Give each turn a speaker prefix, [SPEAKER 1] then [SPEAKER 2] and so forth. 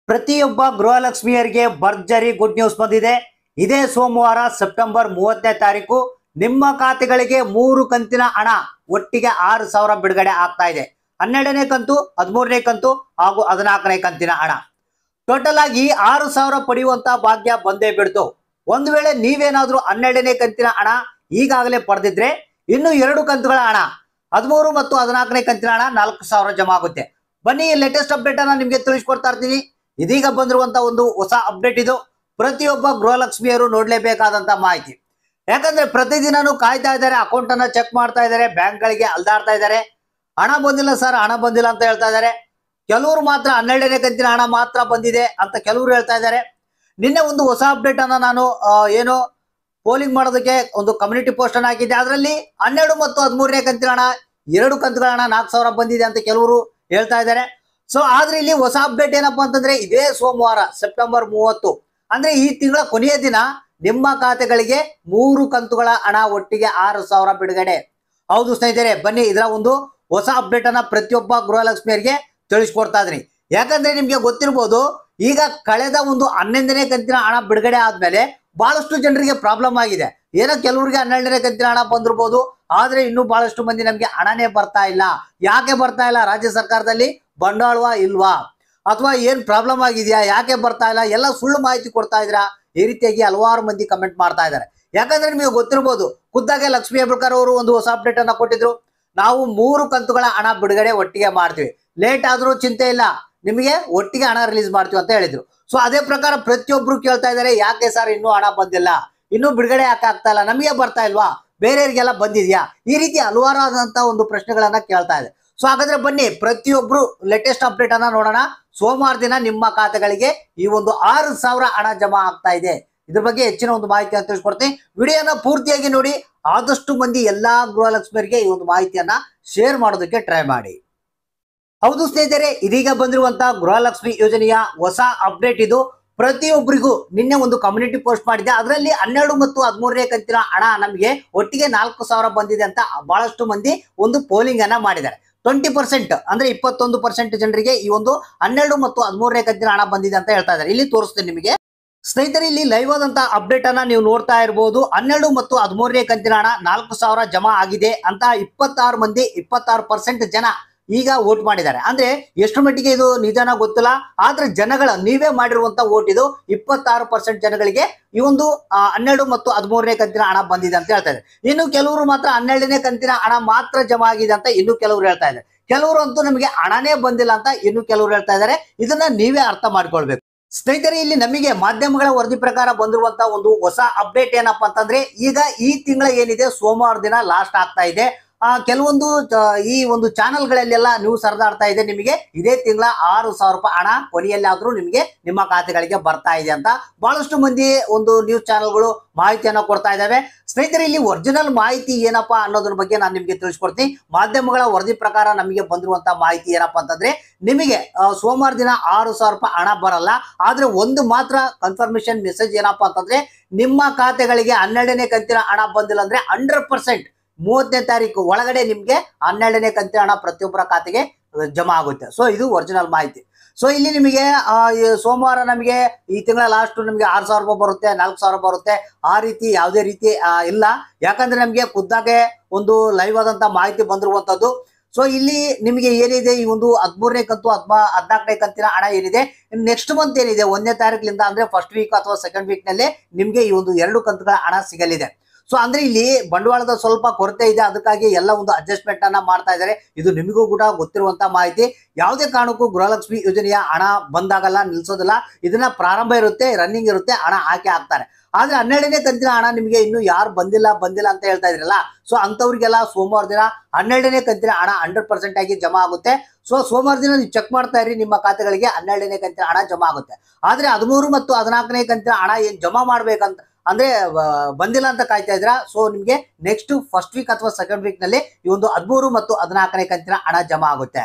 [SPEAKER 1] ಪ್ರತಿಯೊಬ್ಬ ಗೃಹಲಕ್ಷ್ಮಿಯರಿಗೆ ಭರ್ಜರಿ good news ಬಂದಿದೆ. ಇದೇ ಸೋಮವಾರ ಸೆಪ್ಟೆಂಬರ್ 30ನೇ ತಾರೀಕು ನಿಮ್ಮ ಖಾತೆಗಳಿಗೆ 3 ಕಂತಿನ ಹಣ ಒಟ್ಟಿಗೆ 6,000 ಬಿಡುಗಡೆ ಆಗ್ತಾ ಇದೆ. 12ನೇ ಕಂತು, 13ನೇ ಕಂತು ಹಾಗೂ 14ನೇ ಕಂತಿನ ಹಣ ಟೋಟಲ್ ಆಗಿ 6,000 ಪಡೆಯುವಂತ ಭಾಗ್ಯ ಬಂದೇ ಬಿಡ್ತು. ಒಂದು ವೇಳೆ ನೀವೇನಾದ್ರೂ 12ನೇ ಕಂತಿನ ಹಣ ಈಗಾಗಲೇ ಪಡೆದಿದ್ರೆ ಇನ್ನು 2 ಕಂತುಗಳ ಹಣ 13 ಮತ್ತು 14ನೇ ಕಂತಿನ ಹಣ 4,000 ಜಮಾ ಆಗುತ್ತೆ. ಬನ್ನಿ, ಲೇಟೆಸ್ಟ್ ಅಪ್ಡೇಟ್ ಅನ್ನ ನಿಮ್ಗೆ ತಿಳಿಸ್ಕೊಡ್ತಾ ಇರ್ತೀನಿ. ಇದೀಗ ಬಂದಿರುವಂತ ಒಂದು ಹೊಸ ಅಪ್ಡೇಟ್ ಇದು. ಪ್ರತಿಯೊಬ್ಬ ಗೃಹಲಕ್ಷ್ಮಿಯರು ನೋಡ್ಲೇಬೇಕಾದಂತ ಮಾಹಿತಿ. ಯಾಕಂದ್ರೆ ಪ್ರತಿದಿನನೂ ಕಾಯ್ತಾ ಇದ್ದಾರೆ, ಅಕೌಂಟ್ ಅನ್ನ ಚೆಕ್ ಮಾಡ್ತಾ ಇದ್ದಾರೆ, ಬ್ಯಾಂಕ್ ಗಳಿಗೆ ಅಲ್ದಾಡ್ತಾ ಇದ್ದಾರೆ. ಹಣ ಬಂದಿಲ್ಲ ಸರ್, ಹಣ ಬಂದಿಲ್ಲ ಅಂತ ಹೇಳ್ತಾ ಇದ್ದಾರೆ. ಕೆಲವರು ಮಾತ್ರ 12ನೇ ಕಂತಿನ ಹಣ ಮಾತ್ರ ಬಂದಿದೆ ಅಂತ ಕೆಲವರು ಹೇಳ್ತಾ ಇದ್ದಾರೆ. ನಿನ್ನೆ ಒಂದು ಹೊಸ ಅಪ್ಡೇಟ್ ಅನ್ನ ನಾನು ಪೋಲಿಂಗ್ ಮಾಡೋದಕ್ಕೆ ಒಂದು ಕಮ್ಯುನಿಟಿ ಪೋಸ್ಟ್ ಅನ್ನ ಹಾಕಿದ್ದೆ. ಅದರಲ್ಲಿ 12 ಮತ್ತು 13ನೇ ಕಂತಿನ ಹಣ 2 ಕಂತುಗಳ ಹಣ 4,000 ಬಂದಿದೆ ಅಂತ ಕೆಲವರು ಹೇಳ್ತಾ ಇದ್ದಾರೆ. ಸೊ ಆದ್ರೆ ಇಲ್ಲಿ ಹೊಸ ಅಪ್ಡೇಟ್ ಏನಪ್ಪಾ ಅಂತಂದ್ರೆ, ಇದೇ ಸೋಮವಾರ ಸೆಪ್ಟೆಂಬರ್ 30 ಅಂದ್ರೆ ಈ ತಿಂಗಳ ಕೊನೆಯ ದಿನ ನಿಮ್ಮ ಖಾತೆಗಳಿಗೆ 3 ಕಂತುಗಳ ಹಣ ಒಟ್ಟಿಗೆ 6,000 ಬಿಡುಗಡೆ. ಹೌದು ಸ್ನೇಹಿತರೆ, ಬನ್ನಿ ಇದರ ಒಂದು ಹೊಸ ಅಪ್ಡೇಟ್ ಅನ್ನ ಪ್ರತಿಯೊಬ್ಬ ಗೃಹಲಕ್ಷ್ಮಿಯರಿಗೆ ತಿಳಿಸ್ಕೊಡ್ತಾ ಇದ್ದೀನಿ. ಯಾಕಂದ್ರೆ ನಿಮ್ಗೆ ಗೊತ್ತಿರ್ಬೋದು, ಈಗ ಕಳೆದ ಒಂದು 11ನೇ ಕಂತಿನ ಹಣ ಬಿಡುಗಡೆ ಆದ್ಮೇಲೆ ಬಹಳಷ್ಟು ಜನರಿಗೆ ಪ್ರಾಬ್ಲಮ್ ಆಗಿದೆ. ಏನೋ ಕೆಲವರಿಗೆ 12ನೇ ಕಂತಿನ ಹಣ ಬಂದಿರ್ಬೋದು, ಆದ್ರೆ ಇನ್ನು ಬಹಳಷ್ಟು ಮಂದಿ ನಮ್ಗೆ ಹಣನೇ ಬರ್ತಾ ಇಲ್ಲ. ಯಾಕೆ ಬರ್ತಾ ಇಲ್ಲ? ರಾಜ್ಯ ಸರ್ಕಾರದಲ್ಲಿ ಬಂಡವಾಳ ಇಲ್ವಾ ಅಥವಾ ಏನ್ ಪ್ರಾಬ್ಲಮ್ ಆಗಿದೆಯಾ, ಯಾಕೆ ಬರ್ತಾ ಇಲ್ಲ, ಎಲ್ಲ ಸುಳ್ಳು ಮಾಹಿತಿ ಕೊಡ್ತಾ ಇದ್ರಾ? ಈ ರೀತಿಯಾಗಿ ಹಲವಾರು ಮಂದಿ ಕಮೆಂಟ್ ಮಾಡ್ತಾ ಇದ್ದಾರೆ. ಯಾಕಂದ್ರೆ ನಿಮಗೆ ಗೊತ್ತಿರ್ಬೋದು, ಖುದ್ದಾಗೆ ಲಕ್ಷ್ಮೀ ಹೆಬ್ಬಾಳ್ಕರ್ ಅವರು ಒಂದು ಹೊಸ ಅಪ್ಡೇಟ್ ಅನ್ನ ಕೊಟ್ಟಿದ್ರು. ನಾವು 3 ಕಂತುಗಳ ಹಣ ಬಿಡುಗಡೆ ಒಟ್ಟಿಗೆ ಮಾಡ್ತೀವಿ, ಲೇಟ್ ಆದ್ರೂ ಚಿಂತೆ ಇಲ್ಲ, ನಿಮಗೆ ಒಟ್ಟಿಗೆ ಹಣ ರಿಲೀಸ್ ಮಾಡ್ತೀವಿ ಅಂತ ಹೇಳಿದ್ರು. ಸೊ ಅದೇ ಪ್ರಕಾರ ಪ್ರತಿಯೊಬ್ರು ಕೇಳ್ತಾ ಇದ್ದಾರೆ, ಯಾಕೆ ಸರ್ ಇನ್ನೂ ಹಣ ಬಂದಿಲ್ಲ, ಇನ್ನೂ ಬಿಡುಗಡೆ ಯಾಕೆ ಆಗ್ತಾ ಇಲ್ಲ, ನಮಗೆ ಬರ್ತಾ ಇಲ್ವಾ, ಬೇರೆಯವರಿಗೆಲ್ಲ ಬಂದಿದ್ಯಾ? ಈ ರೀತಿ ಹಲವಾರು ಆದಂತ ಒಂದು ಪ್ರಶ್ನೆಗಳನ್ನ ಕೇಳ್ತಾ ಇದೆ. ಸೊ ಹಾಗಾದ್ರೆ ಬನ್ನಿ ಪ್ರತಿಯೊಬ್ರು ಲೇಟೆಸ್ಟ್ ಅಪ್ಡೇಟ್ ಅನ್ನ ನೋಡೋಣ. ಸೋಮವಾರ ದಿನ ನಿಮ್ಮ ಖಾತೆಗಳಿಗೆ ಈ ಒಂದು 6,000 ಹಣ ಜಮಾ ಆಗ್ತಾ ಇದೆ. ಇದ್ರ ಬಗ್ಗೆ ಹೆಚ್ಚಿನ ಒಂದು ಮಾಹಿತಿಯನ್ನು ತಿಳಿಸ್ಕೊಡ್ತೀನಿ. ವಿಡಿಯೋನ ಪೂರ್ತಿಯಾಗಿ ನೋಡಿ. ಆದಷ್ಟು ಮಂದಿ ಎಲ್ಲಾ ಗೃಹಲಕ್ಷ್ಮಿಯರಿಗೆ ಈ ಒಂದು ಮಾಹಿತಿಯನ್ನ ಶೇರ್ ಮಾಡೋದಕ್ಕೆ ಟ್ರೈ ಮಾಡಿ. ಹೌದು ಸ್ನೇಹಿತರೆ, ಇದೀಗ ಬಂದಿರುವಂತ ಗೃಹಲಕ್ಷ್ಮಿ ಯೋಜನೆಯ ಹೊಸ ಅಪ್ಡೇಟ್ ಇದು. ಪ್ರತಿಯೊಬ್ಬರಿಗೂ ನಿನ್ನೆ ಒಂದು ಕಮ್ಯುನಿಟಿ ಪೋಸ್ಟ್ ಮಾಡಿದೆ. ಅದರಲ್ಲಿ 12 ಮತ್ತು 13ನೇ ಕಂತಿನ ಹಣ ನಮಗೆ ಒಟ್ಟಿಗೆ 4,000 ಬಂದಿದೆ ಅಂತ ಬಹಳಷ್ಟು ಮಂದಿ ಒಂದು ಪೋಲಿಂಗ್ ಅನ್ನ ಮಾಡಿದ್ದಾರೆ. 20% ಅಂದ್ರೆ 21% ಜನರಿಗೆ ಈ ಒಂದು 12 ಮತ್ತು 13ನೇ ಕಂತಿನ ಹಣ ಬಂದಿದೆ ಅಂತ ಹೇಳ್ತಾ ಇದ್ದಾರೆ. ಇಲ್ಲಿ ತೋರಿಸ್ತೇನೆ ನಿಮಗೆ ಸ್ನೇಹಿತರೆ. ಇಲ್ಲಿ ಲೈವ್ ಆದಂತ ಅಪ್ಡೇಟ್ ಅನ್ನ ನೀವು ನೋಡ್ತಾ ಇರಬಹುದು. 12 ಮತ್ತು 13ನೇ ಕಂತಿನ ಹಣ 4,000 ಜಮಾ ಆಗಿದೆ ಅಂತ 26 ಮಂದಿ 26% ಜನ ಈಗ ವೋಟ್ ಮಾಡಿದ್ದಾರೆ. ಅಂದ್ರೆ ಎಷ್ಟು ಮಟ್ಟಿಗೆ ಇದು ನಿಜಾನ ಗೊತ್ತಿಲ್ಲ, ಆದ್ರೆ ಜನಗಳ ನೀವೇ ಮಾಡಿರುವಂತ ವೋಟ್ ಇದು. 26% ಜನಗಳಿಗೆ ಈ ಒಂದು 12 ಮತ್ತು 13ನೇ ಕಂತಿನ ಹಣ ಬಂದಿದೆ ಅಂತ ಹೇಳ್ತಾ ಇದ್ದಾರೆ. ಇನ್ನು ಕೆಲವರು ಮಾತ್ರ 12ನೇ ಕಂತಿನ ಹಣ ಮಾತ್ರ ಜಮಾ ಆಗಿದೆ ಅಂತ ಇನ್ನು ಕೆಲವರು ಹೇಳ್ತಾ ಇದ್ದಾರೆ. ಕೆಲವರು ಅಂತೂ ನಮಗೆ ಹಣನೇ ಬಂದಿಲ್ಲ ಅಂತ ಇನ್ನು ಕೆಲವರು ಹೇಳ್ತಾ ಇದ್ದಾರೆ. ಇದನ್ನ ನೀವೇ ಅರ್ಥ ಮಾಡ್ಕೊಳ್ಬೇಕು ಸ್ನೇಹಿತರೆ. ಇಲ್ಲಿ ನಮಗೆ ಮಾಧ್ಯಮಗಳ ವರದಿ ಪ್ರಕಾರ ಬಂದಿರುವಂತ ಒಂದು ಹೊಸ ಅಪ್ಡೇಟ್ ಏನಪ್ಪಾ ಅಂತಂದ್ರೆ, ಈಗ ಈ ತಿಂಗಳ ಏನಿದೆ ಸೋಮವಾರ ದಿನ ಲಾಸ್ಟ್ ಆಗ್ತಾ ಇದೆ. ಕೆಲವೊಂದು ಈ ಒಂದು ಚಾನೆಲ್ಗಳಲ್ಲೆಲ್ಲ ನ್ಯೂಸ್ ಹರಿದಾಡ್ತಾ ಇದೆ, ನಿಮಗೆ ಇದೇ ತಿಂಗಳ 6,000 ರೂಪಾಯಿ ಹಣ ಕೊನೆಯಲ್ಲಿ ಆದ್ರೂ ನಿಮಗೆ ನಿಮ್ಮ ಖಾತೆಗಳಿಗೆ ಬರ್ತಾ ಇದೆ ಅಂತ ಬಹಳಷ್ಟು ಮಂದಿ ಒಂದು ನ್ಯೂಸ್ ಚಾನೆಲ್ಗಳು ಮಾಹಿತಿಯನ್ನ ಕೊಡ್ತಾ ಇದ್ದಾವೆ. ಸ್ನೇಹಿತರೆ, ಇಲ್ಲಿ ಒರಿಜಿನಲ್ ಮಾಹಿತಿ ಏನಪ್ಪಾ ಅನ್ನೋದ್ರ ಬಗ್ಗೆ ನಾನು ನಿಮ್ಗೆ ತಿಳಿಸ್ಕೊಡ್ತೀನಿ. ಮಾಧ್ಯಮಗಳ ವರದಿ ಪ್ರಕಾರ ನಮಗೆ ಬಂದಿರುವಂತ ಮಾಹಿತಿ ಏನಪ್ಪಾ ಅಂತಂದ್ರೆ, ನಿಮಗೆ ಸೋಮವಾರ ದಿನ 6,000 ರೂಪಾಯಿ ಹಣ ಬರಲ್ಲ. ಆದ್ರೆ ಒಂದು ಮಾತ್ರ ಕನ್ಫರ್ಮೇಶನ್ ಮೆಸೇಜ್ ಏನಪ್ಪಾ ಅಂತಂದ್ರೆ, ನಿಮ್ಮ ಖಾತೆಗಳಿಗೆ 12ನೇ ಕಂತಿನ ಹಣ ಬಂದಿಲ್ಲ ಅಂದ್ರೆ 100% 30ನೇ ತಾರೀಕು ಒಳಗಡೆ ನಿಮ್ಗೆ 12ನೇ ಕಂತಿನ ಹಣ ಪ್ರತಿಯೊಬ್ಬರ ಖಾತೆಗೆ ಜಮಾ ಆಗುತ್ತೆ. ಸೊ ಇದು ಒರಿಜಿನಲ್ ಮಾಹಿತಿ. ಸೊ ಇಲ್ಲಿ ನಿಮಗೆ ಸೋಮವಾರ ನಮಗೆ ಈ ತಿಂಗಳ ಲಾಸ್ಟ್ ನಿಮಗೆ 6,000 ರೂಪಾಯಿ ಬರುತ್ತೆ, 4,000 ಬರುತ್ತೆ, ಆ ರೀತಿ ಯಾವುದೇ ರೀತಿ ಇಲ್ಲ. ಯಾಕಂದ್ರೆ ನಮಗೆ ಖುದ್ದಾಗೆ ಒಂದು ಲೈವ್ ಆದಂತ ಮಾಹಿತಿ ಬಂದಿರುವಂತದ್ದು. ಸೊ ಇಲ್ಲಿ ನಿಮಗೆ ಏನಿದೆ, ಈ ಒಂದು 13ನೇ ಕಂತು 14ನೇ ಕಂತಿನ ಹಣ ಏನಿದೆ, ನೆಕ್ಸ್ಟ್ ಮಂತ್ ಏನಿದೆ 1ನೇ ತಾರೀಕಿನಿಂದ ಅಂದ್ರೆ ಫಸ್ಟ್ ವೀಕ್ ಅಥವಾ ಸೆಕೆಂಡ್ ವೀಕ್ ನಲ್ಲಿ ನಿಮ್ಗೆ ಈ ಒಂದು 2 ಕಂತುಗಳ ಹಣ ಸಿಗಲಿದೆ. ಸೊ ಅಂದ್ರೆ ಇಲ್ಲಿ ಬಂಡವಾಳದ ಸ್ವಲ್ಪ ಕೊರತೆ ಇದೆ, ಅದಕ್ಕಾಗಿ ಎಲ್ಲ ಒಂದು ಅಡ್ಜಸ್ಟ್ಮೆಂಟ್ ಅನ್ನ ಮಾಡ್ತಾ ಇದ್ದಾರೆ. ಇದು ನಿಮಗೂ ಕೂಡ ಗೊತ್ತಿರುವಂತ ಮಾಹಿತಿ. ಯಾವುದೇ ಕಾರಣಕ್ಕೂ ಗೃಹಲಕ್ಷ್ಮಿ ಯೋಜನೆಯ ಹಣ ಬಂದಾಗಲ್ಲ, ನಿಲ್ಸೋದಿಲ್ಲ. ಇದನ್ನ ಪ್ರಾರಂಭ ಇರುತ್ತೆ, ರನ್ನಿಂಗ್ ಇರುತ್ತೆ, ಹಣ ಹಾಕಿ ಹಾಕ್ತಾರೆ. ಆದ್ರೆ 12ನೇ ಕಂತಿನ ಹಣ ನಿಮಗೆ ಇನ್ನು ಯಾರು ಬಂದಿಲ್ಲ ಅಂತ ಹೇಳ್ತಾ ಇದ್ರಲ್ಲ, ಸೊ ಅಂತವ್ರಿಗೆಲ್ಲ ಸೋಮವಾರ ದಿನ 12ನೇ ಕಂತಿನ ಹಣ 100% ಆಗಿ ಜಮಾ ಆಗುತ್ತೆ. ಸೊ ಸೋಮವಾರ ದಿನ ನೀವು ಚೆಕ್ ಮಾಡ್ತಾ ಇರಿ, ನಿಮ್ಮ ಖಾತೆಗಳಿಗೆ 12ನೇ ಕಂತಿನ ಹಣ ಜಮಾ ಆಗುತ್ತೆ. ಆದ್ರೆ 13 ಮತ್ತು 14ನೇ ಕಂತಿನ ಹಣ ಏನ್ ಜಮಾ ಮಾಡ್ಬೇಕಂತ ಅಂದ್ರೆ ಬಂದಿಲ್ಲ ಅಂತ ಕಾಯ್ತಾ ಇದ್ರ, ಸೊ ನಿಮ್ಗೆ ನೆಕ್ಸ್ಟ್ ಫಸ್ಟ್ ವೀಕ್ ಅಥವಾ ಸೆಕೆಂಡ್ ವೀಕ್ ನಲ್ಲಿ ಈ ಒಂದು 13 ಮತ್ತು 14ನೇ ಕಂತಿನ ಹಣ ಜಮಾ ಆಗುತ್ತೆ.